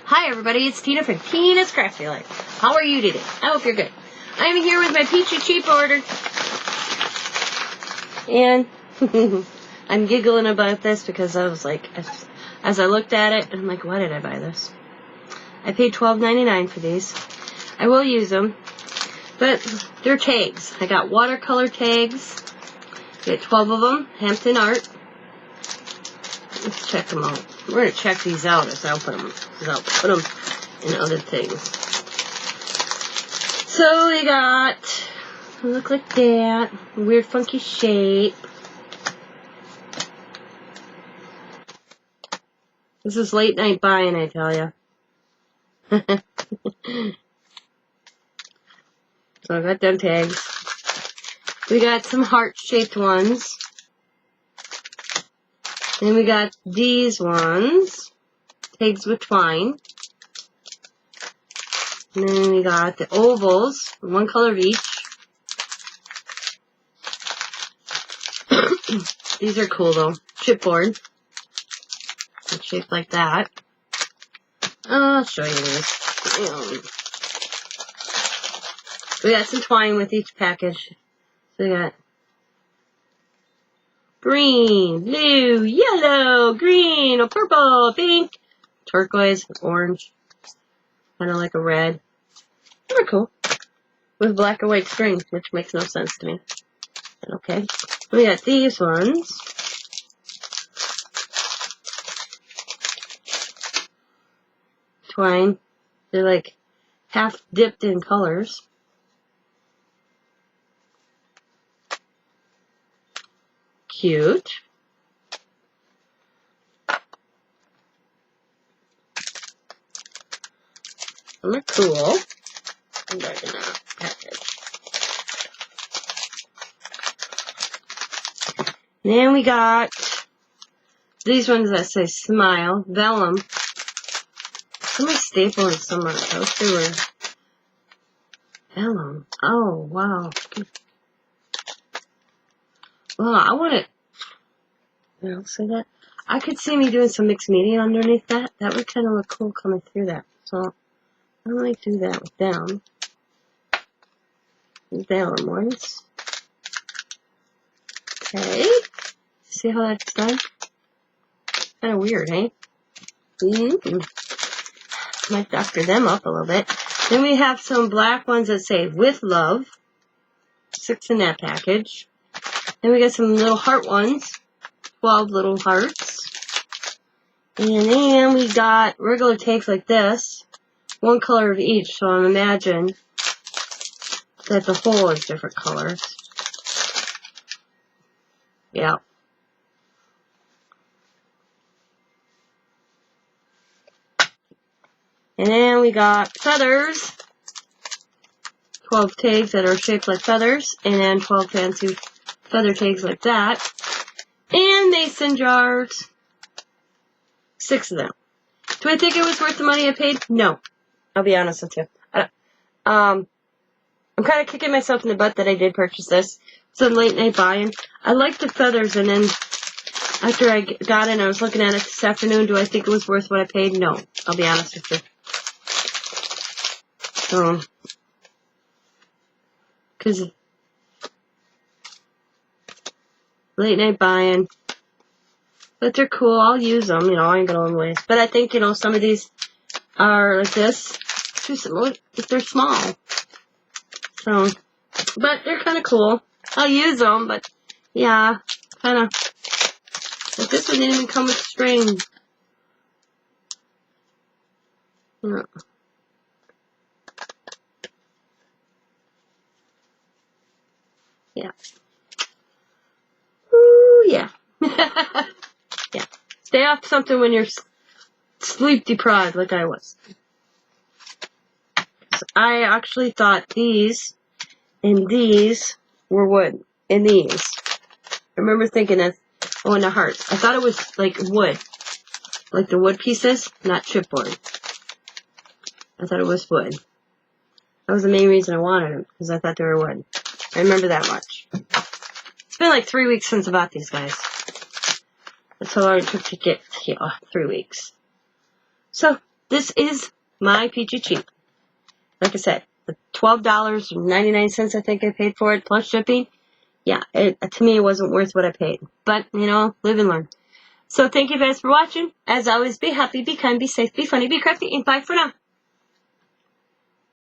Hi everybody, it's Tina from Tina's Crafty Life. How are you today? I hope you're good. I'm here with my peachy cheap order. And I'm giggling about this because I was like, as I looked at it, I'm like, why did I buy this? I paid $12.99 for these. I will use them, but they're tags. I got watercolor tags. Get 12 of them, Hampton Art. Let's check them out. We're going to check these out as I'll put them in other things. So we got, look like that, weird funky shape. This is late night buying, I tell ya. So I got them tags. We got some heart-shaped ones. Then we got these ones, tags with twine. And then we got the ovals, one color of each. These are cool though, chipboard. It's shaped like that. I'll show you these. We got some twine with each package. So we got green, blue, yellow, green, or purple, pink, turquoise, orange. Kind of like a red. They're cool. With black and white string, which makes no sense to me. Okay. We got these ones. Twine. They're like half dipped in colors. Cute. They're cool. I'm back in that package. Then we got these ones that say smile, vellum. Somebody stapling somewhere. Those two were vellum. Oh, wow. Well, I want it. I'll say that. I could see me doing some mixed media underneath that. That would kind of look cool coming through that. So I might do that with them. Vellum ones. Okay. See how that's done? Kind of weird, eh? Might doctor them up a little bit. Then we have some black ones that say with love. 6 in that package. Then we got some little heart ones. 12 little hearts. And then we got regular tags like this. One color of each, so I imagine that the whole is different colors. Yeah. And then we got feathers. 12 tags that are shaped like feathers. And then 12 fancy feather tags like that. And mason jars. 6 of them. Do I think it was worth the money I paid? No. I'll be honest with you. I'm kind of kicking myself in the butt that I did purchase this. Some late night buying. I like the feathers, and then after I got it, I was looking at it this afternoon. Do I think it was worth what I paid? No. I'll be honest with you. So, because late night buying. But they're cool. I'll use them. I ain't going to waste. But I think, some of these are like this. They're small. So, but they're kind of cool. I'll use them, but yeah, kind of. But this one didn't even come with string. Yeah. Ooh, yeah. Yeah. Stay off something when you're sleep deprived like I was. So I actually thought these and these were wood. And these. I remember thinking of, in the hearts. I thought it was like wood. Like the wood pieces, not chipboard. I thought it was wood. That was the main reason I wanted them, because I thought they were wood. I remember that much. It's been like 3 weeks since I bought these guys. That's how long it took to get 3 weeks. So, this is my peachy cheap. Like I said, the $12.99 I think I paid for it, plus shipping. Yeah, to me it wasn't worth what I paid. But, you know, live and learn. So thank you guys for watching. As always, be happy, be kind, be safe, be funny, be crafty, and bye for now.